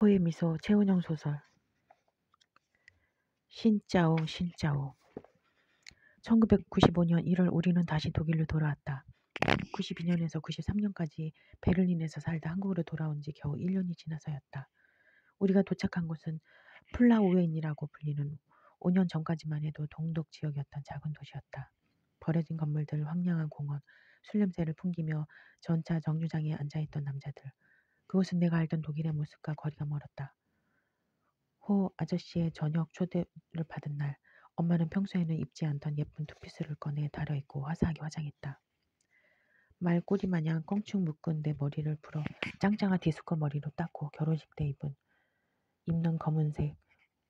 호의 미소 최은영 소설 신짜오 신짜오 1995년 1월 우리는 다시 독일로 돌아왔다. 92년에서 93년까지 베를린에서 살다 한국으로 돌아온 지 겨우 1년이 지나서였다. 우리가 도착한 곳은 플라우엔이라고 불리는 5년 전까지만 해도 동독 지역이었던 작은 도시였다. 버려진 건물들, 황량한 공원, 술 냄새를 풍기며 전차 정류장에 앉아있던 남자들. 그곳은 내가 알던 독일의 모습과 거리가 멀었다. 호 아저씨의 저녁 초대를 받은 날, 엄마는 평소에는 입지 않던 예쁜 투피스를 꺼내 다려입고 화사하게 화장했다. 말꼬리 마냥 껑충 묶은 내 머리를 풀어 짱짱한 디스코 머리로 닦고 결혼식 때 입는 검은색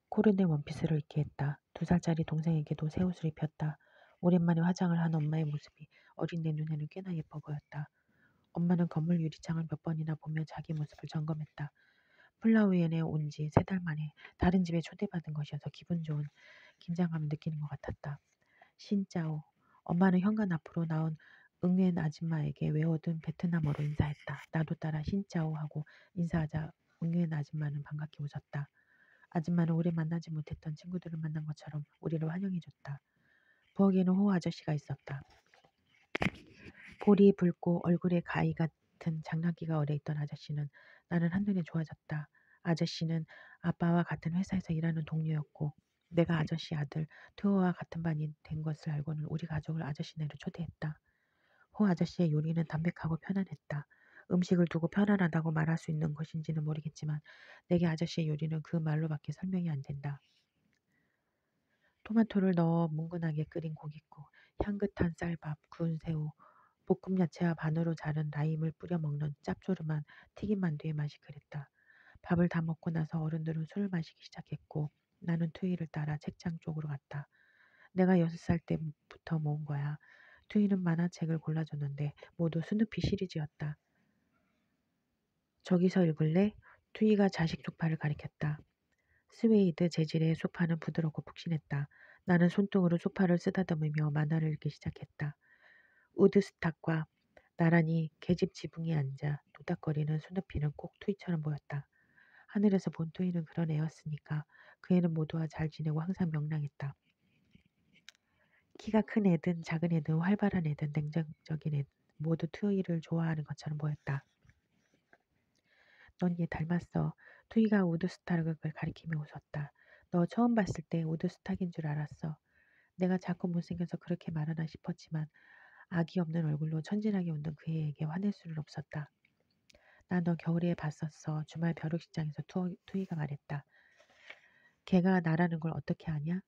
코르네 원피스를 입게 했다. 2살짜리 동생에게도 새 옷을 입혔다. 오랜만에 화장을 한 엄마의 모습이 어린 내 눈에는 꽤나 예뻐 보였다. 엄마는 건물 유리창을 몇 번이나 보며 자기 모습을 점검했다. 플라우엔에 온 지 3달 만에 다른 집에 초대받은 것이어서 기분 좋은 긴장감을 느끼는 것 같았다. 신짜오. 엄마는 현관 앞으로 나온 응웬 아줌마에게 외워둔 베트남어로 인사했다. 나도 따라 신짜오 하고 인사하자 응웬 아줌마는 반갑게 웃었다. 아줌마는 오래 만나지 못했던 친구들을 만난 것처럼 우리를 환영해줬다. 부엌에는 호 아저씨가 있었다. 볼이 붉고 얼굴에 가위 같은 장난기가 어려있던 아저씨는 나는 한눈에 좋아졌다. 아저씨는 아빠와 같은 회사에서 일하는 동료였고 내가 아저씨 아들 투어와 같은 반이 된 것을 알고는 우리 가족을 아저씨네로 초대했다. 호 아저씨의 요리는 담백하고 편안했다. 음식을 두고 편안하다고 말할 수 있는 것인지는 모르겠지만 내게 아저씨의 요리는 그 말로밖에 설명이 안 된다. 토마토를 넣어 뭉근하게 끓인 고깃국, 향긋한 쌀밥, 구운 새우, 볶음 야채와 반으로 자른 라임을 뿌려 먹는 짭조름한 튀김 만두의 맛이 그랬다. 밥을 다 먹고 나서 어른들은 술을 마시기 시작했고 나는 투이를 따라 책장 쪽으로 갔다. 내가 6살 때부터 모은 거야. 투이는 만화책을 골라줬는데 모두 스누피 시리즈였다. 저기서 읽을래? 투이가 자식 소파를 가리켰다. 스웨이드 재질의 소파는 부드럽고 푹신했다. 나는 손등으로 소파를 쓰다듬으며 만화를 읽기 시작했다. 우드스탁과 나란히 계집 지붕에 앉아 노닥거리는 스누피는 꼭 투이처럼 보였다. 하늘에서 본 투이는 그런 애였으니까 그 애는 모두와 잘 지내고 항상 명랑했다. 키가 큰 애든 작은 애든 활발한 애든 냉정적인 애든 모두 투이를 좋아하는 것처럼 보였다. 넌 얘 닮았어. 투이가 우드스탁을 가리키며 웃었다. 너 처음 봤을 때 우드스탁인 줄 알았어. 내가 자꾸 못생겨서 그렇게 말하나 싶었지만 악이 없는 얼굴로 천진하게 웃는 그 애에게 화낼 수는 없었다. 나 너 겨울에 봤었어. 주말 벼룩시장에서 투이가 말했다. 걔가 나라는 걸 어떻게 아냐?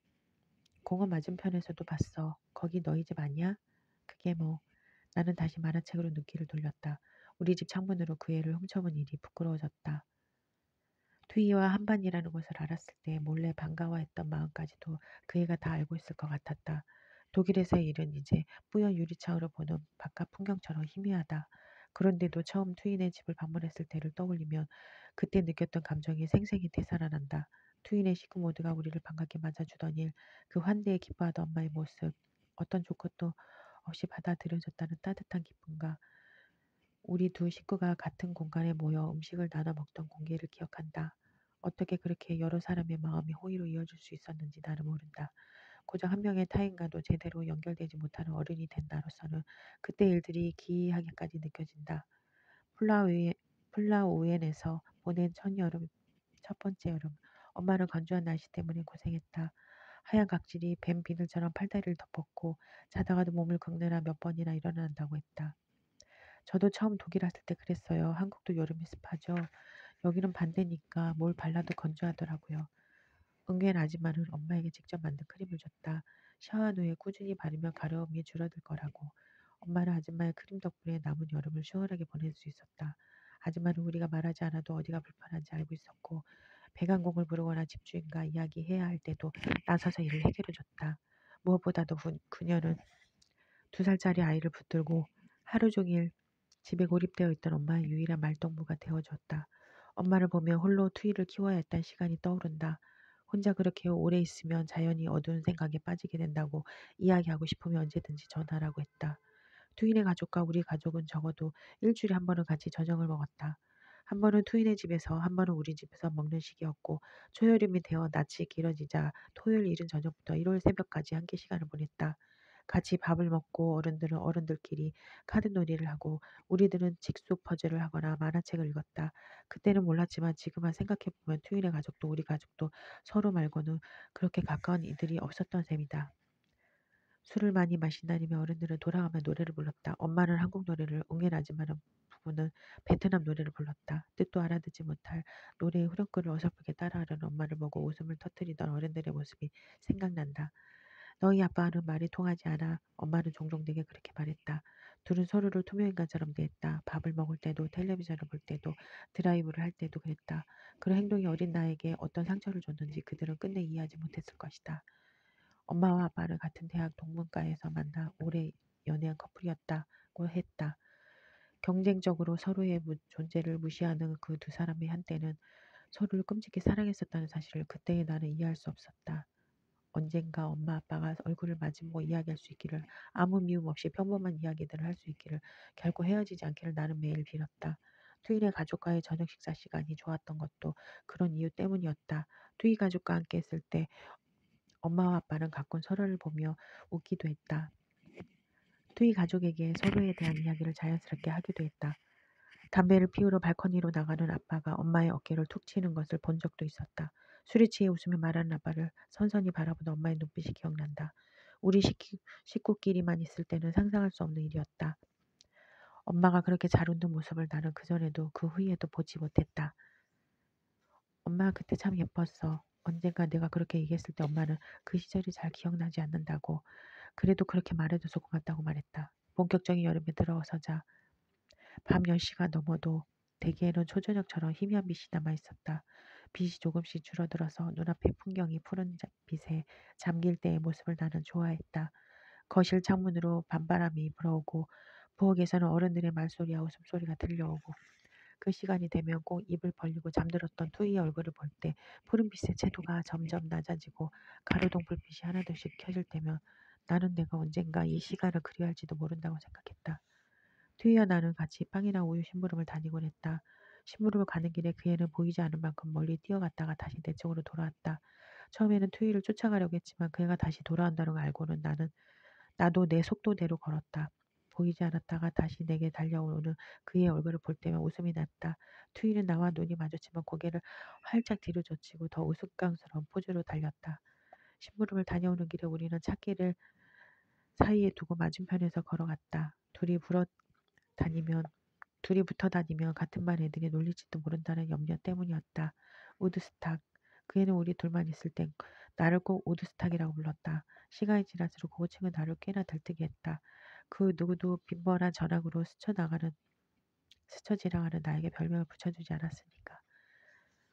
공원 맞은편에서도 봤어. 거기 너희 집 아니야? 그게 뭐. 나는 다시 만화책으로 눈길을 돌렸다. 우리 집 창문으로 그 애를 훔쳐본 일이 부끄러워졌다. 투이와 한반이라는 것을 알았을 때 몰래 반가워했던 마음까지도 그 애가 다 알고 있을 것 같았다. 독일에서의 일은 이제 뿌연 유리창으로 보는 바깥 풍경처럼 희미하다. 그런데도 처음 투인의 집을 방문했을 때를 떠올리면 그때 느꼈던 감정이 생생히 되살아난다. 투인의 식구 모두가 우리를 반갑게 맞아주던 일, 그 환대에 기뻐하던 엄마의 모습, 어떤 조건도 없이 받아들여졌다는 따뜻한 기쁨과 우리 두 식구가 같은 공간에 모여 음식을 나눠 먹던 공기를 기억한다. 어떻게 그렇게 여러 사람의 마음이 호의로 이어질 수 있었는지 나는 모른다. 고작 한 명의 타인과도 제대로 연결되지 못하는 어른이 된 나로서는 그때 일들이 기이하게까지 느껴진다. 플라우엔에서 보낸 첫 번째 여름. 엄마는 건조한 날씨 때문에 고생했다. 하얀 각질이 뱀 비늘처럼 팔다리를 덮었고 자다가도 몸을 긁느라 몇 번이나 일어난다고 했다. 저도 처음 독일 왔을 때 그랬어요. 한국도 여름이 습하죠. 여기는 반대니까 뭘 발라도 건조하더라고요. 은근 아줌마는 엄마에게 직접 만든 크림을 줬다. 샤워한 후에 꾸준히 바르면 가려움이 줄어들 거라고. 엄마는 아줌마의 크림 덕분에 남은 여름을 시원하게 보낼 수 있었다. 아줌마는 우리가 말하지 않아도 어디가 불편한지 알고 있었고 배관공을 부르거나 집주인과 이야기해야 할 때도 나서서 일을 해결해줬다. 무엇보다도 그녀는 2살짜리 아이를 붙들고 하루 종일 집에 고립되어 있던 엄마의 유일한 말동무가 되어주었다. 엄마를 보며 홀로 투이를 키워야 했던 시간이 떠오른다. 혼자 그렇게 오래 있으면 자연히 어두운 생각에 빠지게 된다고 이야기하고 싶으면 언제든지 전화라고 했다. 투이네 가족과 우리 가족은 적어도 일주일에 한 번은 같이 저녁을 먹었다. 한 번은 투이네 집에서 한 번은 우리 집에서 먹는 식이었고 초여름이 되어 낮이 길어지자 토요일 이른 저녁부터 일요일 새벽까지 함께 시간을 보냈다. 같이 밥을 먹고 어른들은 어른들끼리 카드놀이를 하고 우리들은 직소 퍼즐을 하거나 만화책을 읽었다. 그때는 몰랐지만 지금만 생각해보면 투이네 가족도 우리 가족도 서로 말고는 그렇게 가까운 이들이 없었던 셈이다. 술을 많이 마신다니며 어른들은 돌아가며 노래를 불렀다. 엄마는 한국 노래를, 웅엘 아줌마는 부부는 베트남 노래를 불렀다. 뜻도 알아듣지 못할 노래의 후렴구를 어설프게 따라하려는 엄마를 보고 웃음을 터뜨리던 어른들의 모습이 생각난다. 너희 아빠는 말이 통하지 않아. 엄마는 종종 내게 그렇게 말했다. 둘은 서로를 투명인간처럼 대했다. 밥을 먹을 때도 텔레비전을 볼 때도 드라이브를 할 때도 그랬다. 그런 행동이 어린 나에게 어떤 상처를 줬는지 그들은 끝내 이해하지 못했을 것이다. 엄마와 아빠는 같은 대학 동문과에서 만나 오래 연애한 커플이었다고 했다. 경쟁적으로 서로의 존재를 무시하는 그 두 사람이 한때는 서로를 끔찍히 사랑했었다는 사실을 그때의 나는 이해할 수 없었다. 언젠가 엄마 아빠가 얼굴을 마주보고 이야기할 수 있기를, 아무 미움 없이 평범한 이야기들을 할 수 있기를, 결코 헤어지지 않기를 나는 매일 빌었다. 투이네 가족과의 저녁 식사 시간이 좋았던 것도 그런 이유 때문이었다. 투이 가족과 함께 있을 때 엄마와 아빠는 가끔 서로를 보며 웃기도 했다. 투이 가족에게 서로에 대한 이야기를 자연스럽게 하기도 했다. 담배를 피우러 발코니로 나가는 아빠가 엄마의 어깨를 툭 치는 것을 본 적도 있었다. 술에 취해 웃으며 말하는 아빠를 선선히 바라보는 엄마의 눈빛이 기억난다. 우리 식구끼리만 있을 때는 상상할 수 없는 일이었다. 엄마가 그렇게 잘 웃는 모습을 나는 그전에도 그 후에도 보지 못했다. 엄마 그때 참 예뻤어. 언젠가 내가 그렇게 얘기했을 때 엄마는 그 시절이 잘 기억나지 않는다고, 그래도 그렇게 말해줘서 고맙다고 말했다. 본격적인 여름에 들어서자 밤 10시가 넘어도 대기에는 초저녁처럼 희미한 빛이 남아 있었다. 빛이 조금씩 줄어들어서 눈앞의 풍경이 푸른 빛에 잠길 때의 모습을 나는 좋아했다. 거실 창문으로 밤바람이 불어오고 부엌에서는 어른들의 말소리와 웃음소리가 들려오고 그 시간이 되면 꼭 입을 벌리고 잠들었던 투이의 얼굴을 볼 때 푸른빛의 채도가 점점 낮아지고 가로등 불빛이 하나둘씩 켜질 때면 나는 내가 언젠가 이 시간을 그리워할지도 모른다고 생각했다. 투이와 나는 같이 빵이나 우유 심부름을 다니곤 했다. 심부름을 가는 길에 그 애는 보이지 않을 만큼 멀리 뛰어갔다가 다시 내 쪽으로 돌아왔다. 처음에는 투이를 쫓아가려고 했지만 그 애가 다시 돌아온다는 걸 알고는 나도 내 속도대로 걸었다. 보이지 않았다가 다시 내게 달려오는 그의 얼굴을 볼 때면 웃음이 났다. 투이는 나와 눈이 마주치면 고개를 활짝 뒤로 젖히고 더 우스꽝스러운 포즈로 달렸다. 심부름을 다녀오는 길에 우리는 찾기를 사이에 두고 맞은편에서 걸어갔다. 다니면 둘이 붙어 다니면 같은 반 애들이 놀릴지도 모른다는 염려 때문이었다. 우드스탁. 그 애는 우리 둘만 있을 땐 나를 꼭 우드스탁이라고 불렀다. 시간이 지날수록 그 호칭은 나를 꽤나 들뜨게 했다. 그 누구도 빈번한 전학으로 스쳐 지나가는 나에게 별명을 붙여주지 않았으니까.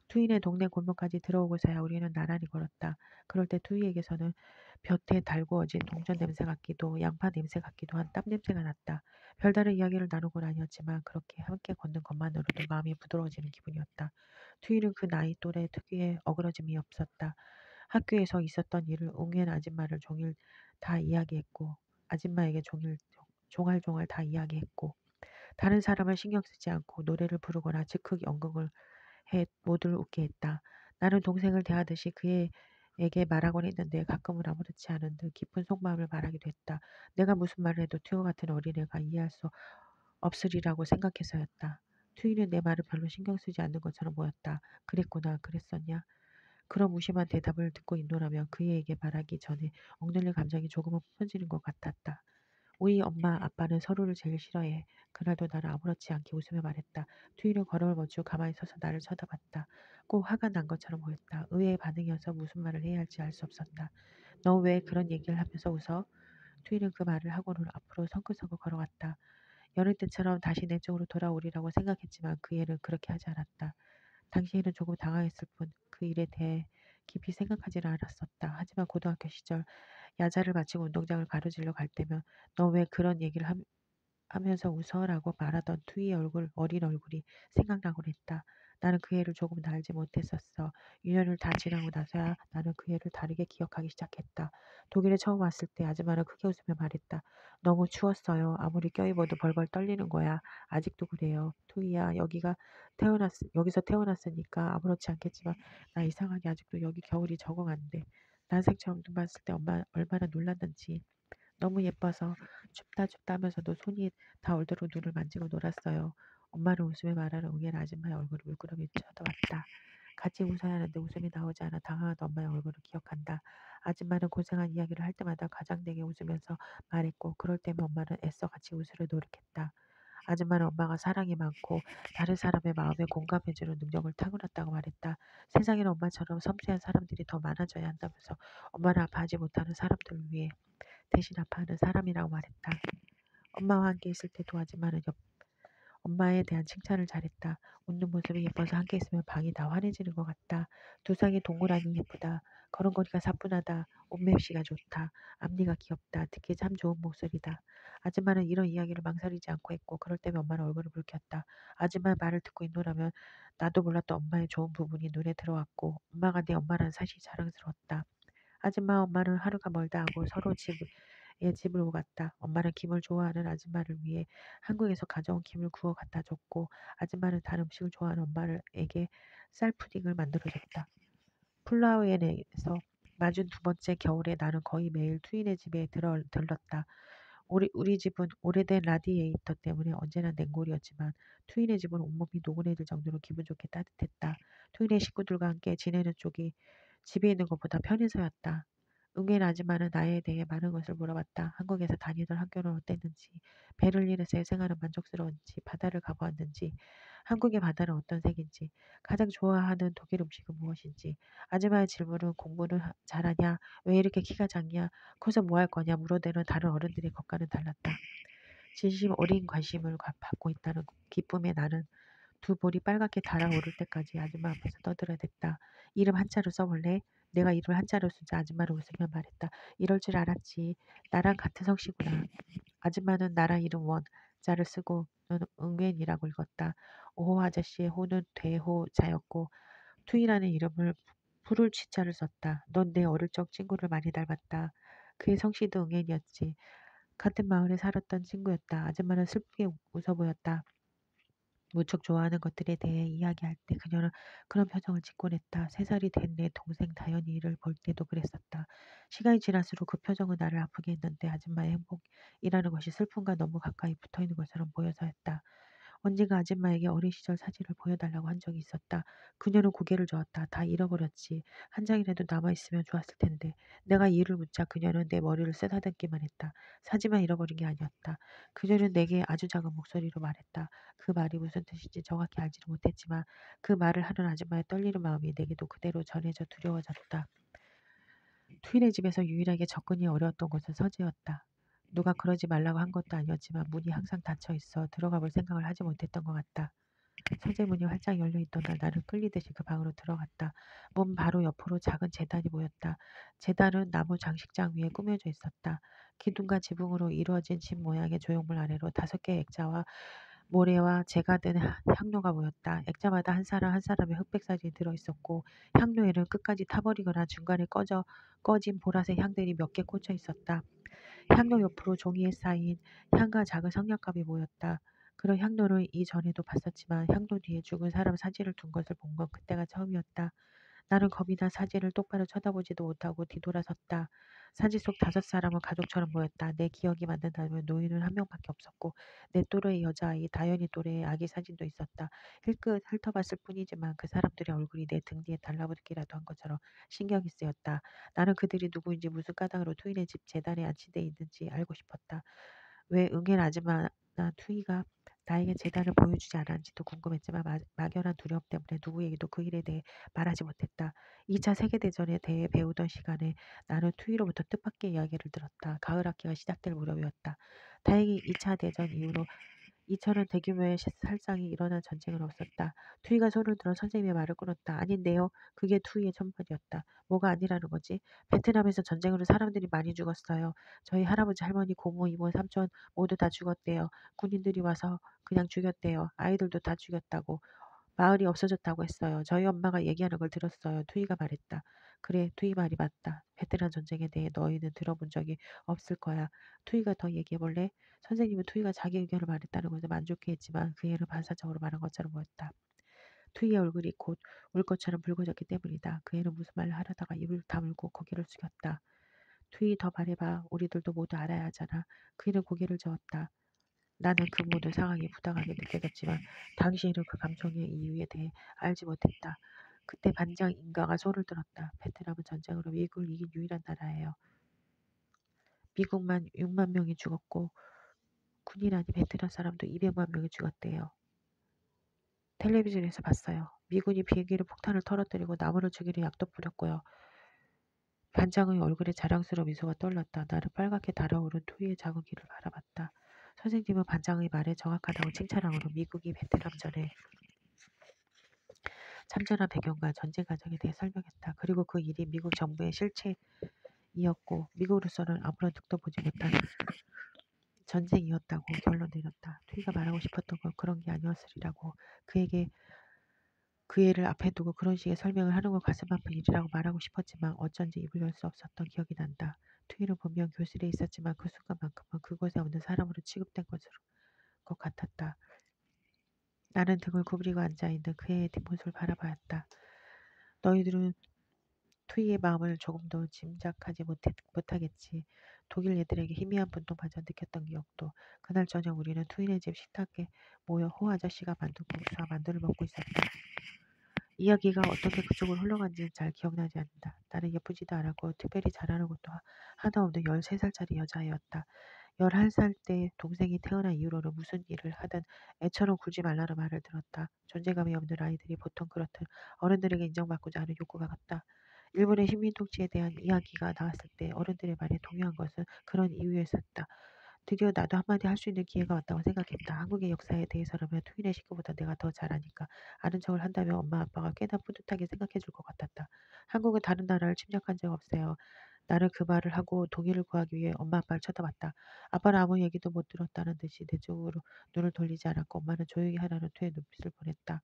투이네 동네 골목까지 들어오고서야 우리는 나란히 걸었다. 그럴 때 투이에게서는 볕에 달구어진 동전 냄새 같기도 양파 냄새 같기도 한 땀 냄새가 났다. 별다른 이야기를 나누곤 아니었지만 그렇게 함께 걷는 것만으로도 마음이 부드러워지는 기분이었다. 투이는 그 나이 또래 특유의 어그러짐이 없었다. 학교에서 있었던 일을 웅엔 아줌마를 종일 다 이야기했고 아줌마에게 종알종알 다 이야기했고 다른 사람을 신경 쓰지 않고 노래를 부르거나 즉흥 연극을 해 모두를 웃게 했다. 나는 동생을 대하듯이 그에게 말하곤 했는데 가끔은 아무렇지 않은 듯 깊은 속마음을 말하기도 했다. 내가 무슨 말을 해도 튜어 같은 어린애가 이해할 수 없으리라고 생각해서였다. 튜이는 내 말을 별로 신경 쓰지 않는 것처럼 보였다. 그랬구나, 그랬었냐? 그런 무심한 대답을 듣고 있노라면 그에게 말하기 전에 억눌린 감정이 조금은 풀어지는 것 같았다. 우리 엄마 아빠는 서로를 제일 싫어해. 그날도 나는 아무렇지 않게 웃으며 말했다. 투이는 걸음을 멈추고 가만히 서서 나를 쳐다봤다. 꼭 화가 난 것처럼 보였다. 의외의 반응이어서 무슨 말을 해야 할지 알 수 없었다. 너 왜 그런 얘기를 하면서 웃어? 투이는 그 말을 하고는 앞으로 성큼성큼 걸어갔다. 여느 때처럼 다시 내 쪽으로 돌아오리라고 생각했지만 그 애는 그렇게 하지 않았다. 당시에는 조금 당황했을 뿐 그 일에 대해 깊이 생각하지는 않았었다. 하지만 고등학교 시절 야자를 마치고 운동장을 가로질러 갈 때면 너 왜 그런 얘기를 하면서 웃어? 라고 말하던 투이의 어린 얼굴이 생각나곤 했다. 나는 그 애를 조금도 알지 못했었어. 유년을 다 지나고 나서야 나는 그 애를 다르게 기억하기 시작했다. 독일에 처음 왔을 때 아줌마는 크게 웃으며 말했다. 너무 추웠어요. 아무리 껴입어도 벌벌 떨리는 거야. 아직도 그래요. 투이야, 여기서 태어났으니까 아무렇지 않겠지만 나 이상하게 아직도 여기 겨울이 적응 안 돼. 난생 처음 눈 봤을 때 엄마 얼마나 놀랐는지. 너무 예뻐서 춥다 춥다 하면서도 손이 다 얼도록 눈을 만지고 놀았어요. 엄마는 웃으며 말하는 웅엘 아줌마의 얼굴을 물끄러미 쳐다봤다. 같이 웃어야 하는데 웃음이 나오지 않아 당황하던 엄마의 얼굴을 기억한다. 아줌마는 고생한 이야기를 할 때마다 가장되게 웃으면서 말했고 그럴 때면 엄마는 애써 같이 웃으려 노력했다. 아줌마는 엄마가 사랑이 많고 다른 사람의 마음에 공감해주는 능력을 타고났다고 말했다. 세상에는 엄마처럼 섬세한 사람들이 더 많아져야 한다면서 엄마는 아파하지 못하는 사람들을 위해 대신 아파하는 사람이라고 말했다. 엄마와 함께 있을 때도 아줌마는 엄마에 대한 칭찬을 잘했다. 웃는 모습이 예뻐서 함께 있으면 방이 다 환해지는 것 같다. 두상이 동그라니 예쁘다. 걸음걸이가 사뿐하다. 옷맵시가 좋다. 앞니가 귀엽다. 듣기 참 좋은 목소리다. 아줌마는 이런 이야기를 망설이지 않고 했고 그럴 때면 엄마는 얼굴을 붉혔다. 아줌마의 말을 듣고 있노라면 나도 몰랐던 엄마의 좋은 부분이 눈에 들어왔고 엄마가 내 엄마라는 사실이 자랑스러웠다. 아줌마와 엄마는 하루가 멀다 하고 서로 집을 오갔다. 엄마는 김을 좋아하는 아줌마를 위해 한국에서 가져온 김을 구워 갖다 줬고 아줌마는 다른 음식을 좋아하는 엄마에게 쌀푸딩을 만들어줬다. 플라우엔에서 맞은 두 번째 겨울에 나는 거의 매일 투인의 집에 들렀다. 우리 집은 오래된 라디에이터 때문에 언제나 냉골이었지만 투인의 집은 온몸이 노곤해질 정도로 기분 좋게 따뜻했다. 투인의 식구들과 함께 지내는 쪽이 집에 있는 것보다 편해서였다. 응애 아줌마는 나에 대해 많은 것을 물어봤다. 한국에서 다니던 학교는 어땠는지, 베를린에서의 생활은 만족스러운지, 바다를 가보았는지, 한국의 바다는 어떤 색인지, 가장 좋아하는 독일 음식은 무엇인지, 아줌마의 질문은 공부는 잘하냐, 왜 이렇게 키가 작냐, 커서 뭐 할 거냐 물어대는 다른 어른들의 것과는 달랐다. 진심 어린 관심을 받고 있다는 기쁨에 나는 두 볼이 빨갛게 달아오를 때까지 아줌마 앞에서 떠들어댔다. 이름 한자로 써볼래? 내가 이름을 한자로 쓰자 아줌마를 웃으며 말했다. 이럴 줄 알았지. 나랑 같은 성씨구나. 아줌마는 나랑 이름 원자를 쓰고는 응웬이라고 읽었다. 오호 아저씨의 호는 대호자였고 투이라는 이름을 부를 취자를 썼다. 넌 내 어릴 적 친구를 많이 닮았다. 그의 성씨도 응웬이었지. 같은 마을에 살았던 친구였다. 아줌마는 슬프게 웃어 보였다. 무척 좋아하는 것들에 대해 이야기할 때 그녀는 그런 표정을 짓곤 했다. 3살이 된 내 동생 다현이를 볼 때도 그랬었다. 시간이 지날수록 그 표정은 나를 아프게 했는데 아줌마의 행복이라는 것이 슬픔과 너무 가까이 붙어있는 것처럼 보여서였다. 언젠가 아줌마에게 어린 시절 사진을 보여달라고 한 적이 있었다. 그녀는 고개를 저었다. 다 잃어버렸지. 한 장이라도 남아있으면 좋았을 텐데. 내가 이유를 묻자 그녀는 내 머리를 쓰다듬기만 했다. 사진만 잃어버린 게 아니었다. 그녀는 내게 아주 작은 목소리로 말했다. 그 말이 무슨 뜻인지 정확히 알지는 못했지만 그 말을 하는 아줌마의 떨리는 마음이 내게도 그대로 전해져 두려워졌다. 투인의 집에서 유일하게 접근이 어려웠던 곳은 서재였다. 누가 그러지 말라고 한 것도 아니었지만 문이 항상 닫혀 있어 들어가 볼 생각을 하지 못했던 것 같다. 서재 문이 활짝 열려 있던 날 나는 끌리듯이 그 방으로 들어갔다. 문 바로 옆으로 작은 제단이 보였다. 제단은 나무 장식장 위에 꾸며져 있었다. 기둥과 지붕으로 이루어진 집 모양의 조형물 아래로 5개의 액자와 모래와 재가 든 향로가 보였다. 액자마다 한 사람 한 사람의 흑백 사진이 들어있었고 향로에는 끝까지 타버리거나 중간에 꺼진 보라색 향들이 몇 개 꽂혀 있었다. 향로 옆으로 종이에 쌓인 향과 작은 성냥갑이 보였다. 그런 향로를 이전에도 봤었지만 향로 뒤에 죽은 사람 사진을 둔 것을 본 건 그때가 처음이었다. 나는 겁이 나 사진을 똑바로 쳐다보지도 못하고 뒤돌아섰다. 사진 속 5사람은 가족처럼 보였다. 내 기억이 맞는다면 노인은 한 명밖에 없었고 내 또래의 여자아이, 다현이 또래의 아기 사진도 있었다. 힐끗 훑어봤을 뿐이지만 그 사람들의 얼굴이 내 등 뒤에 달라붙기라도 한 것처럼 신경이 쓰였다. 나는 그들이 누구인지 무슨 까닭으로 투이네 집 재단에 안치돼 있는지 알고 싶었다. 왜 응애 아줌마나 투이가 나에게 재단을 보여주지 않았는지도 궁금했지만 막연한 두려움 때문에 누구에게도 그 일에 대해 말하지 못했다. 2차 세계대전에 대해 배우던 시간에 나는 투이로부터 뜻밖의 이야기를 들었다. 가을 학기가 시작될 무렵이었다. 다행히 2차 대전 이후로 이처럼 대규모의 살상이 일어난 전쟁은 없었다. 투이가 손을 들어 선생님의 말을 끊었다. 아닌데요. 그게 투이의 첫마디였다. 뭐가 아니라는 거지? 베트남에서 전쟁으로 사람들이 많이 죽었어요. 저희 할아버지, 할머니, 고모, 이모, 삼촌 모두 다 죽었대요. 군인들이 와서 그냥 죽였대요. 아이들도 다 죽였다고. 마을이 없어졌다고 했어요. 저희 엄마가 얘기하는 걸 들었어요. 투이가 말했다. 그래, 투이 말이 맞다. 베트남 전쟁에 대해 너희는 들어본 적이 없을 거야. 투이가 더 얘기해볼래? 선생님은 투이가 자기 의견을 말했다는 것에 만족해했지만 그 애는 반사적으로 말한 것처럼 보였다. 투이의 얼굴이 곧 울 것처럼 붉어졌기 때문이다. 그 애는 무슨 말을 하려다가 입을 다물고 고개를 숙였다. 투이 더 말해봐. 우리들도 모두 알아야 하잖아. 그 애는 고개를 저었다. 나는 그 모든 상황이 부당하게 느껴졌지만 당시에는 그 감정의 이유에 대해 알지 못했다. 그때 반장 인가가 손을 들었다. 베트남은 전쟁으로 미국을 이긴 유일한 나라예요. 미국만 6만 명이 죽었고 군이라니 베트남 사람도 200만 명이 죽었대요. 텔레비전에서 봤어요. 미군이 비행기를 폭탄을 떨어뜨리고 나무를 죽이려 약도 뿌렸고요. 반장의 얼굴에 자랑스러운 미소가 떠올랐다. 나는 빨갛게 달아오른 투이의 작은 귀를 바라봤다. 선생님은 반장의 말에 정확하다고 칭찬하므로 미국이 베트남전에 참전한 배경과 전쟁 과정에 대해 설명했다. 그리고 그 일이 미국 정부의 실체이었고 미국으로서는 아무런 득도 보지 못한 전쟁이었다고 결론 내렸다. 투이가 말하고 싶었던 건 그런 게 아니었으리라고 그에게 그 애를 앞에 두고 그런 식의 설명을 하는 것 가슴 아픈 일이라고 말하고 싶었지만 어쩐지 입을 열 수 없었던 기억이 난다. 투이는 분명 교실에 있었지만 그 순간만큼은 그곳에 없는 사람으로 취급된 것 같았다. 나는 등을 구부리고 앉아있는 그 애의 뒷모습을 바라보았다. 너희들은 투이의 마음을 조금도 짐작하지 못하겠지. 독일 애들에게 희미한 분노마저 느꼈던 기억도. 그날 저녁 우리는 투이네 집 식탁에 모여 호 아저씨가 만든 국수와 만두를 먹고 있었다. 이야기가 어떻게 그쪽으로 흘러간지는 잘 기억나지 않는다. 나는 예쁘지도 않았고 특별히 잘하는 것도 하나 없는 13살짜리 여자애였다. 11살 때 동생이 태어난 이후로는 무슨 일을 하든 애처럼 굴지 말라는 말을 들었다. 존재감이 없는 아이들이 보통 그렇듯 어른들에게 인정받고자 하는 욕구가 같다. 일본의 식민독지에 대한 이야기가 나왔을 때 어른들의 말에 동요한 것은 그런 이유였었다. 드디어 나도 한마디 할 수 있는 기회가 왔다고 생각했다. 한국의 역사에 대해서라면 투인의 식구보다 내가 더 잘 아니까 아는 척을 한다면 엄마 아빠가 꽤나 뿌듯하게 생각해 줄 것 같았다. 한국은 다른 나라를 침략한 적 없어요. 나는 그 말을 하고 동의를 구하기 위해 엄마 아빠를 쳐다봤다. 아빠는 아무 얘기도 못 들었다는 듯이 내 쪽으로 눈을 돌리지 않았고 엄마는 조용히 하라는 투의 눈빛을 보냈다.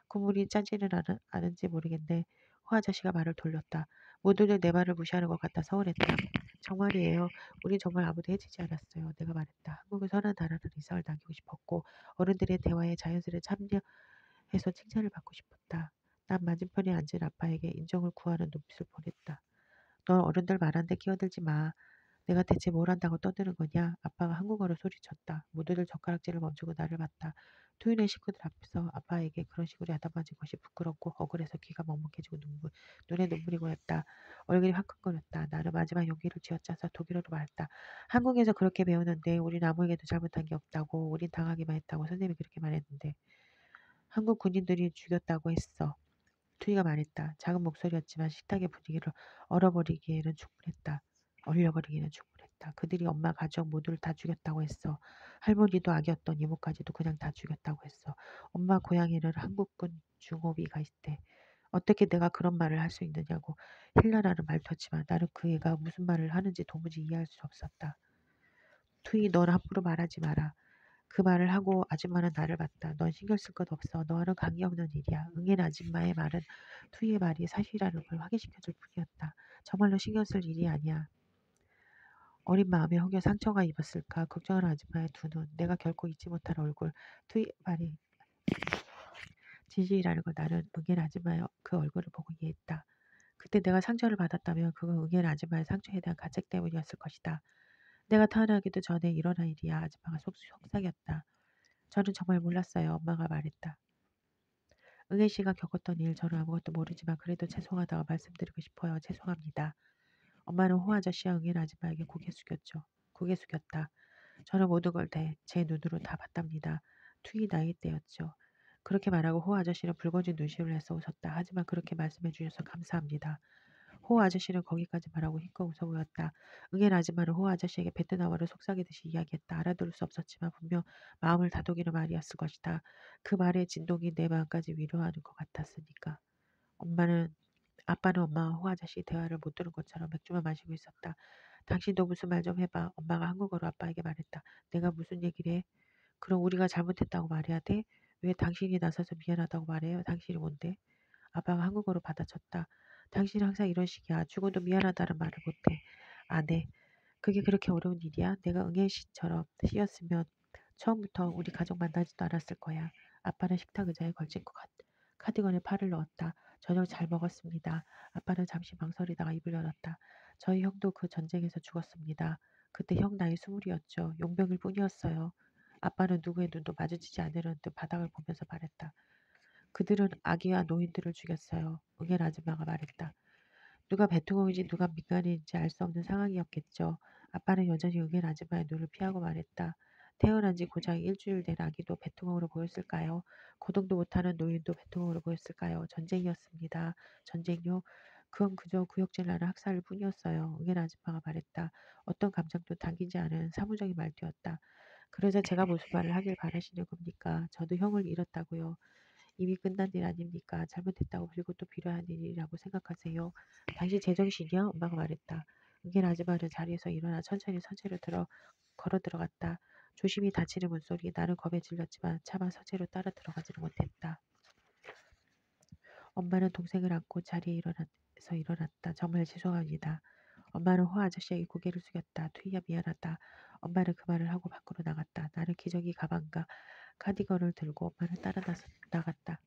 국물이 짜지는 않은지 모르겠네. 호 아저씨가 말을 돌렸다. 모두들 내 말을 무시하는 것 같아 서운했다. 정말이에요. 우린 정말 아무도 해치지 않았어요. 내가 말했다. 한국은 선한 나라는 이상을 남기고 싶었고 어른들의 대화에 자연스레 참여해서 칭찬을 받고 싶었다. 난 맞은편에 앉은 아빠에게 인정을 구하는 눈빛을 보냈다. 넌 어른들 말하는데 끼어들지 마. 내가 대체 뭘 한다고 떠드는 거냐? 아빠가 한국어로 소리쳤다. 모두들 젓가락질을 멈추고 나를 봤다. 토요일의 식구들 앞에서 아빠에게 그런 식으로 야단맞은 것이 부끄럽고 억울해서 귀가 먹먹해지고 눈에 눈물이 고였다. 얼굴이 화끈거렸다. 나는 마지막 용기를 쥐어짜서 독일어로 말했다. 한국에서 그렇게 배우는데 우린 아무에게도 잘못한 게 없다고 우린 당하기만 했다고 선생님이 그렇게 말했는데 한국 군인들이 죽였다고 했어. 투이가 말했다. 작은 목소리였지만 식탁의 분위기를 얼어버리기에는 충분했다. 얼려버리기는 충분했다. 그들이 엄마 가족 모두를 다 죽였다고 했어. 할머니도 아기였던 이모까지도 그냥 다 죽였다고 했어. 엄마 고향에는 한국군 중호비가 있대. 어떻게 내가 그런 말을 할 수 있느냐고 힐라라는 말투였지만 나는 그 애가 무슨 말을 하는지 도무지 이해할 수 없었다. 투이 넌 함부로 말하지 마라. 그 말을 하고 아줌마는 나를 봤다. 넌 신경 쓸 것 없어. 너와는 관계없는 일이야. 응애 아줌마의 말은 투이의 말이 사실이라는 걸 확인시켜줄 뿐이었다. 정말로 신경 쓸 일이 아니야. 어린 마음에 혹여 상처가 입었을까 걱정하는 아줌마의 두 눈, 내가 결코 잊지 못할 얼굴, 투이의 말이 진실이라는 걸 나는 응애 아줌마의 그 얼굴을 보고 이해했다. 그때 내가 상처를 받았다면 그건 응애 아줌마의 상처에 대한 가책 때문이었을 것이다. 내가 태어나기도 전에 일어난 일이야. 아줌마가 속삭였다. 저는 정말 몰랐어요. 엄마가 말했다. 응애 씨가 겪었던 일 저는 아무것도 모르지만 그래도 죄송하다고 말씀드리고 싶어요. 죄송합니다. 엄마는 호 아저씨와 응애 아줌마에게 고개 숙였죠. 고개 숙였다. 저는 모든 걸 제 눈으로 다 봤답니다. 투이 나이 때였죠. 그렇게 말하고 호 아저씨는 붉어진 눈시울을 해서 웃었다. 하지만 그렇게 말씀해 주셔서 감사합니다. 호 아저씨는 거기까지 말하고 힘껏 웃어 보였다. 응애 아줌마는 호 아저씨에게 베트남어를 속삭이듯이 이야기했다. 알아들을 수 없었지만 분명 마음을 다독이는 말이었을 것이다. 그 말의 진동이 내 마음까지 위로하는 것 같았으니까. 아빠는 엄마와 호 아저씨 대화를 못 들은 것처럼 맥주만 마시고 있었다. 당신도 무슨 말 좀 해봐. 엄마가 한국어로 아빠에게 말했다. 내가 무슨 얘기를 해? 그럼 우리가 잘못했다고 말해야 돼? 왜 당신이 나서서 미안하다고 말해요? 당신이 뭔데? 아빠가 한국어로 받아쳤다. 당신은 항상 이런 식이야. 죽어도 미안하다는 말을 못해. 안 해. 그게 그렇게 어려운 일이야? 내가 응애 씨처럼 씨였으면 처음부터 우리 가족 만나지도 않았을 거야. 아빠는 식탁 의자에 걸친 카디건에 팔을 넣었다. 저녁 잘 먹었습니다. 아빠는 잠시 망설이다가 입을 열었다. 저희 형도 그 전쟁에서 죽었습니다. 그때 형 나이 20이었죠. 용병일 뿐이었어요. 아빠는 누구의 눈도 마주치지 않으려는 듯 바닥을 보면서 말했다. 그들은 아기와 노인들을 죽였어요. 응애 아줌마가 말했다. 누가 베트공인지 누가 민간인지 알 수 없는 상황이었겠죠. 아빠는 여전히 응애 아줌마의 눈을 피하고 말했다. 태어난 지 고작 일주일 된 아기도 베트공으로 보였을까요? 고동도 못하는 노인도 베트공으로 보였을까요? 전쟁이었습니다. 전쟁요? 그건 그저 구역질 나는 학살일 뿐이었어요. 응애 아줌마가 말했다. 어떤 감정도 당기지 않은 사무적인 말투였다. 그러자 제가 무슨 말을 하길 바라시는 겁니까? 저도 형을 잃었다고요. 이미 끝난 일 아닙니까? 잘못했다고 그리고 또 필요한 일이라고 생각하세요. 당신 제정신이야? 엄마가 말했다. 은근 아줌마는 자리에서 일어나 천천히 서재로 걸어 들어갔다. 조심히 닫히는 문소리. 나는 겁에 질렸지만 차마 서재로 따라 들어가지는 못했다. 엄마는 동생을 안고 자리에 일어났다. 정말 죄송합니다. 엄마는 호 아저씨에게 고개를 숙였다. 투이야 미안하다. 엄마는 그 말을 하고 밖으로 나갔다. 나는 기저귀 가방과 카디건을 들고 엄마를 따라 나갔다.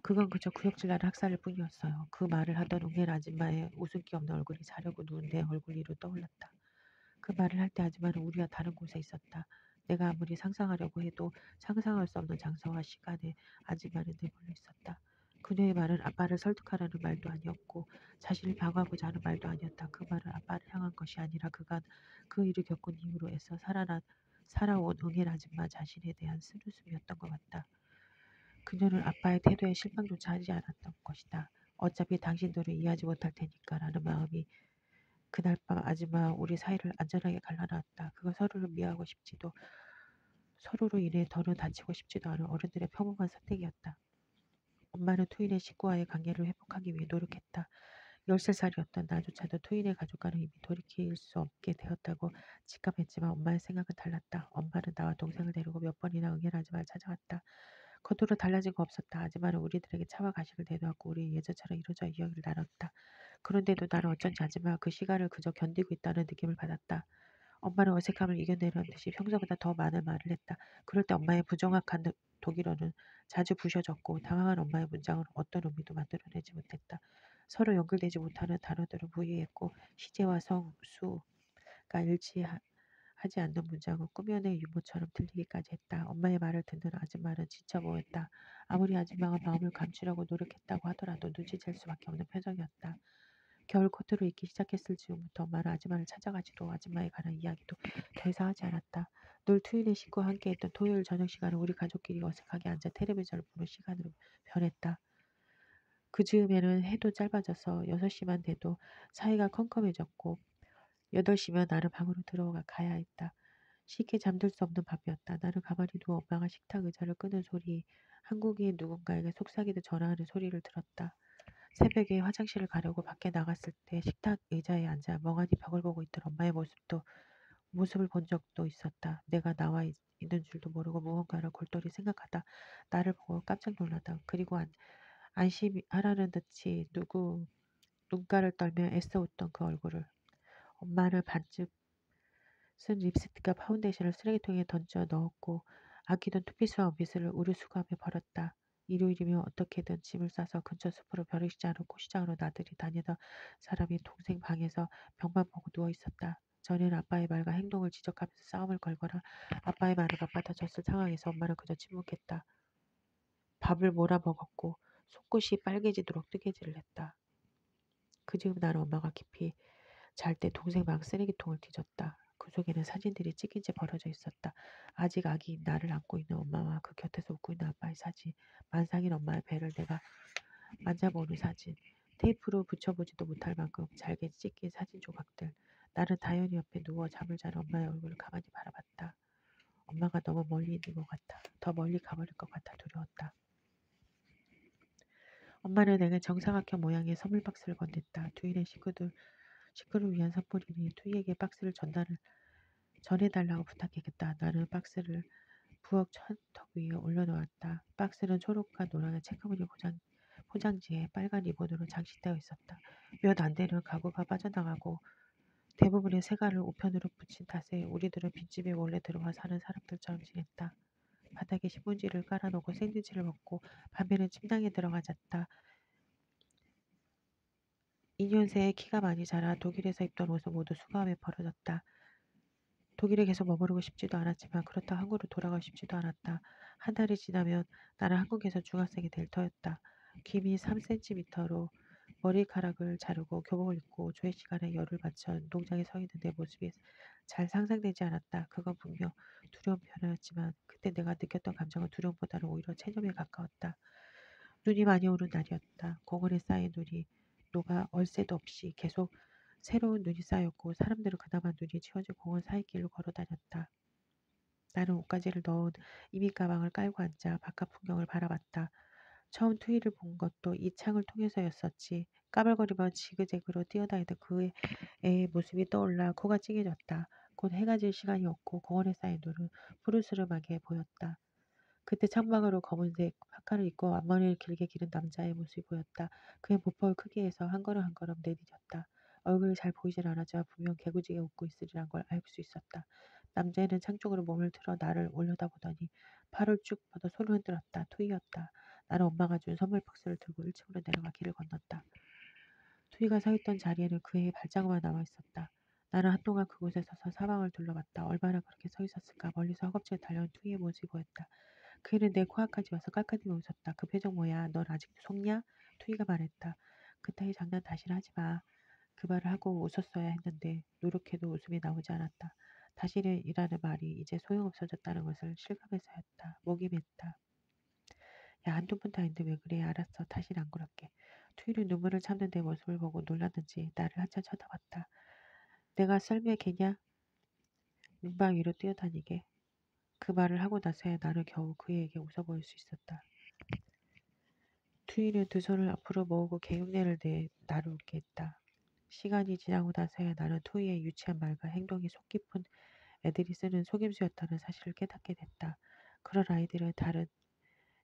그건 그저 구역질 나는 학살일 뿐이었어요. 그 말을 하던 웅엘 아줌마의 웃음기 없는 얼굴이 자려고 누운 내 얼굴 위로 떠올랐다. 그 말을 할 때 아줌마는 우리와 다른 곳에 있었다. 내가 아무리 상상하려고 해도 상상할 수 없는 장소와 시간에 아줌마는 내몰려 있었다. 그녀의 말은 아빠를 설득하라는 말도 아니었고 자신을 방어하고자 하는 말도 아니었다. 그 말은 아빠를 향한 것이 아니라 그간 그 일을 겪은 이후로 애써 살아온 웅엘 아줌마 자신에 대한 쓴웃음이었던 것 같다. 그녀는 아빠의 태도에 실망조차 하지 않았던 것이다. 어차피 당신들을 이해하지 못할 테니까 라는 마음이 그날 밤 아줌마와 우리 사이를 안전하게 갈라놨다. 그가 서로를 미워하고 싶지도 서로로 인해 더는 다치고 싶지도 않은 어른들의 평범한 선택이었다. 엄마는 투인의 식구와의 관계를 회복하기 위해 노력했다. 13살이었던 나조차도 투인의 가족과는 이미 돌이킬 수 없게 되었다고 직감했지만 엄마의 생각은 달랐다. 엄마는 나와 동생을 데리고 몇 번이나 응애 아줌마를 찾아갔다. 겉으로 달라진 거 없었다. 아줌마는 우리들에게 차와 가식을 내놓았고 우리 예전처럼 이러저 이야기를 나눴다. 그런데도 나는 어쩐지 아줌마가 그 시간을 그저 견디고 있다는 느낌을 받았다. 엄마는 어색함을 이겨내려는 듯이 평소보다 더 많은 말을 했다. 그럴 때 엄마의 부정확한 독일어는 자주 부셔졌고 당황한 엄마의 문장은 어떤 의미도 만들어내지 못했다. 서로 연결되지 못하는 단어들을 부의했고 시제와 성, 수가 하지 않는 문장은 꾸며낸 유머처럼 들리기까지 했다. 엄마의 말을 듣는 아줌마는 지쳐 보였다. 아무리 아줌마가 마음을 감추려고 노력했다고 하더라도 눈치챌 수밖에 없는 표정이었다. 겨울 코트를 입기 시작했을 즈음부터 엄마는 아줌마를 찾아가지도 아줌마에 관한 이야기도 더 이상 하지 않았다. 늘 투인의 식구와 함께했던 토요일 저녁 시간은 우리 가족끼리 어색하게 앉아 텔레비전을 보는 시간으로 변했다. 그 즈음에는 해도 짧아져서 6시만 돼도 사이가 컴컴해졌고 8시면 나는 방으로 들어가 가야 했다. 쉽게 잠들 수 없는 밤이었다. 나는 가만히 누워 엄마가 식탁 의자를 끄는 소리, 한국인 누군가에게 속삭이듯 전화하는 소리를 들었다. 새벽에 화장실을 가려고 밖에 나갔을 때 식탁 의자에 앉아 멍하니 벽을 보고 있던 엄마의 모습을 본 적도 있었다. 내가 있는 줄도 모르고 무언가를 골똘히 생각하다 나를 보고 깜짝 놀라다. 그리고 안심하라는 듯이 눈가를 떨며 애써 웃던 그 얼굴을. 엄마는 반쯤 쓴 립스틱과 파운데이션을 쓰레기통에 던져 넣었고 아끼던 투피스와 원피스를 우리 수거함에 버렸다. 일요일이면 어떻게든 짐을 싸서 근처 숲으로 벼룩시장으로 고시장으로 나들이 다니던 사람이 동생 방에서 벽만 보고 누워 있었다. 전에는 아빠의 말과 행동을 지적하면서 싸움을 걸거나 아빠의 말을 맞받아줬을 상황에서 엄마는 그저 침묵했다. 밥을 몰아 먹었고 속끝이 빨개지도록 뜨개질을 했다. 그 즈음 나는 엄마가 깊이 잘 때 동생 방 쓰레기통을 뒤졌다. 그 속에는 사진들이 찍힌 채 버려져 있었다. 아직 아기인 나를 안고 있는 엄마와 그 곁에서 웃고 있는 아빠의 사진, 만삭인 엄마의 배를 내가 만져보는 사진, 테이프로 붙여보지도 못할 만큼 잘게 찍힌 사진 조각들. 나는 다연히 옆에 누워 잠을 자는 엄마의 얼굴을 가만히 바라봤다. 엄마가 너무 멀리 있는 것 같아. 더 멀리 가버릴 것 같아 두려웠다. 엄마는 내게 정사각형 모양의 선물 박스를 건넸다. 두인의 식구를 위한 선물이니 투이에게 박스를 전해달라고 부탁했겠다. 나는 박스를 부엌 천턱 위에 올려놓았다. 박스는 초록과 노랑의 체크무늬 포장지에 빨간 리본으로 장식되어 있었다. 몇 안 되는 가구가 빠져나가고 대부분의 세간을 우편으로 붙인 탓에 우리들은 빈집에 몰래 들어와 사는 사람들처럼 지냈다. 바닥에 신문지를 깔아놓고 샌드위치를 먹고 밤에는 침낭에 들어가 잤다. 2년 새에 키가 많이 자라 독일에서 입던 옷은 모두 수거함에 버려졌다. 독일에 계속 머무르고 싶지도 않았지만 그렇다고 한국으로 돌아가고 싶지도 않았다. 한 달이 지나면 나는 한국에서 중학생이 될 터였다. 김이 3cm로 머리카락을 자르고 교복을 입고 조회 시간에 열을 받쳐 농장에 서 있는 내 모습이 잘 상상되지 않았다. 그건 분명 두려운 편이었지만 그때 내가 느꼈던 감정은 두려움보다는 오히려 체념에 가까웠다. 눈이 많이 오는 날이었다. 공원에 쌓인 눈이 녹아 얼새도 없이 계속 새로운 눈이 쌓였고 사람들은 그나마 눈이 치워진 공원 사이길로 걸어다녔다. 나는 옷가지를 넣은 이민 가방을 깔고 앉아 바깥 풍경을 바라봤다. 처음 투이를 본 것도 이 창을 통해서였었지. 까불거리며 지그재그로 뛰어다니던 그의 모습이 떠올라 코가 찡해졌다. 곧 해가 질 시간이었고 공원에 쌓인 눈은 푸르스름하게 보였다. 그때 창밖으로 검은색 파카를 입고 앞머리를 길게 기른 남자의 모습이 보였다. 그의 보폭을 크게 해서 한 걸음 한 걸음 내디뎠다. 얼굴이 잘 보이진 않았지만 분명 개구지게 웃고 있으리란 걸 알 수 있었다. 남자애는 창 쪽으로 몸을 틀어 나를 올려다보더니 팔을 쭉 뻗어 손을 흔들었다. 투이였다. 나는 엄마가 준 선물 박스를 들고 1층으로 내려가 길을 건넜다. 투이가 서 있던 자리에는 그의 발자국만 남아 있었다. 나는 한동안 그곳에 서서 사방을 둘러봤다. 얼마나 그렇게 서 있었을까. 멀리서 허겁지겁 달려온 투이의 모습이 보였다. 그 애는 내 코앞까지 와서 깔깔대며 웃었다. 그 표정 뭐야? 넌 아직도 속냐? 투이가 말했다. 그따위 장난 다시는 하지 마. 그 말을 하고 웃었어야 했는데 노력해도 웃음이 나오지 않았다. 다시는이라는 말이 이제 소용없어졌다는 것을 실감해서였다. 목이 맸다. 야, 한두 번 다했는데 왜 그래? 알았어. 다시는 안 그럴게. 투이는 눈물을 참는 내 모습을 보고 놀랐는지 나를 한참 쳐다봤다. 내가 썰매 개냐? 문방 위로 뛰어다니게. 그 말을 하고 나서야 나는 겨우 그에게 웃어 보일 수 있었다. 투이는 두 손을 앞으로 모으고 개흉내를 내 나를 웃게 했다. 시간이 지나고 나서야 나는 투이의 유치한 말과 행동이 속 깊은 애들이 쓰는 속임수였다는 사실을 깨닫게 됐다. 그런 아이들은 다른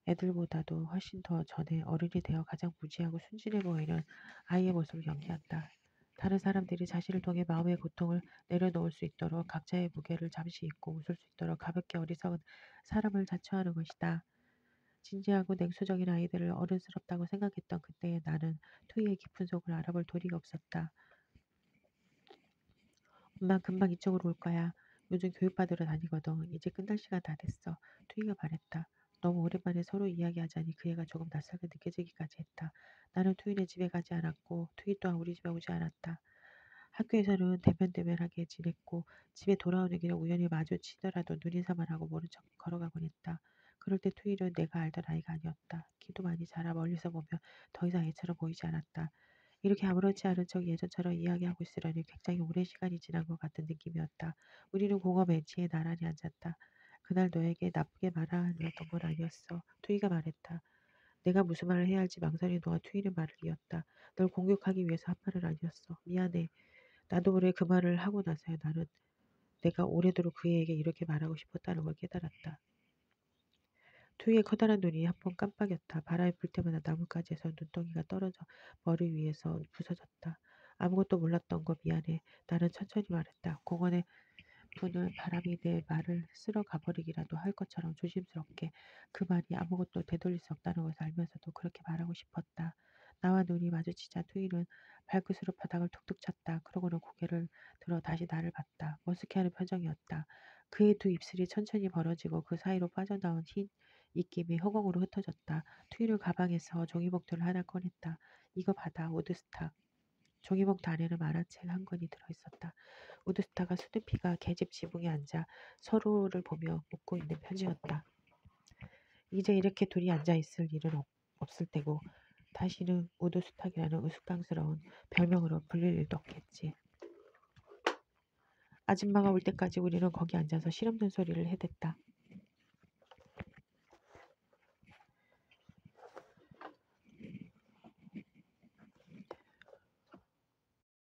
애들보다도 훨씬 더 전에 어른이 되어 가장 무지하고 순진해 보이는 아이의 모습을 연기한다. 다른 사람들이 자신을 통해 마음의 고통을 내려놓을 수 있도록 각자의 무게를 잠시 잊고 웃을 수 있도록 가볍게 어리석은 사람을 자처하는 것이다. 진지하고 냉소적인 아이들을 어른스럽다고 생각했던 그때의 나는 투이의 깊은 속을 알아볼 도리가 없었다. 엄마 금방 이쪽으로 올 거야. 요즘 교육받으러 다니거든. 이제 끝날 시간 다 됐어. 투이가 말했다. 너무 오랜만에 서로 이야기하자니 그 애가 조금 낯설게 느껴지기까지 했다. 나는 투이네 집에 가지 않았고 투이 또한 우리 집에 오지 않았다. 학교에서는 대면대면하게 지냈고 집에 돌아오는 길에 우연히 마주치더라도 눈인사만 하고 모른 척 걸어가곤 했다. 그럴 때 투이는 내가 알던 아이가 아니었다. 키도 많이 자라 멀리서 보면 더 이상 애처럼 보이지 않았다. 이렇게 아무렇지 않은 척 예전처럼 이야기하고 있으려니 굉장히 오랜 시간이 지난 것 같은 느낌이었다. 우리는 공원 벤치에 나란히 앉았다. 그날 너에게 나쁘게 말하려던 건 아니었어. 투이가 말했다. 내가 무슨 말을 해야 할지 망설인 동안 투이는 말을 이었다. 널 공격하기 위해서 한 말은 아니었어. 미안해. 나도 모르게 그 말을 하고 나서야 나는 내가 오래도록 그 애에게 이렇게 말하고 싶었다는 걸 깨달았다. 투이의 커다란 눈이 한 번 깜빡였다. 바람이 불 때마다 나뭇가지에서 눈덩이가 떨어져 머리 위에서 부서졌다. 아무것도 몰랐던 거 미안해. 나는 천천히 말했다. 공원에 부는 바람이 내 말을 쓸어 가버리기라도 할 것처럼 조심스럽게 그 말이 아무것도 되돌릴 수 없다는 것을 알면서도 그렇게 말하고 싶었다. 나와 눈이 마주치자 투이는 발끝으로 바닥을 툭툭 쳤다. 그러고는 고개를 들어 다시 나를 봤다. 머쓱해하는 표정이었다. 그의 두 입술이 천천히 벌어지고 그 사이로 빠져나온 흰 입김이 허공으로 흩어졌다. 투이는 가방에서 종이봉투를 하나 꺼냈다. 이거 받아, 우드스탁. 종이봉투 안에는 만화책 한 권이 들어있었다. 우드스타가 스누피가 계집 지붕에 앉아 서로를 보며 웃고 있는 편지였다. 이제 이렇게 둘이 앉아있을 일은 없을 테고 다시는 우드스탁이라는 우스꽝스러운 별명으로 불릴 일도 없겠지. 아줌마가 올 때까지 우리는 거기 앉아서 실없는 소리를 해댔다.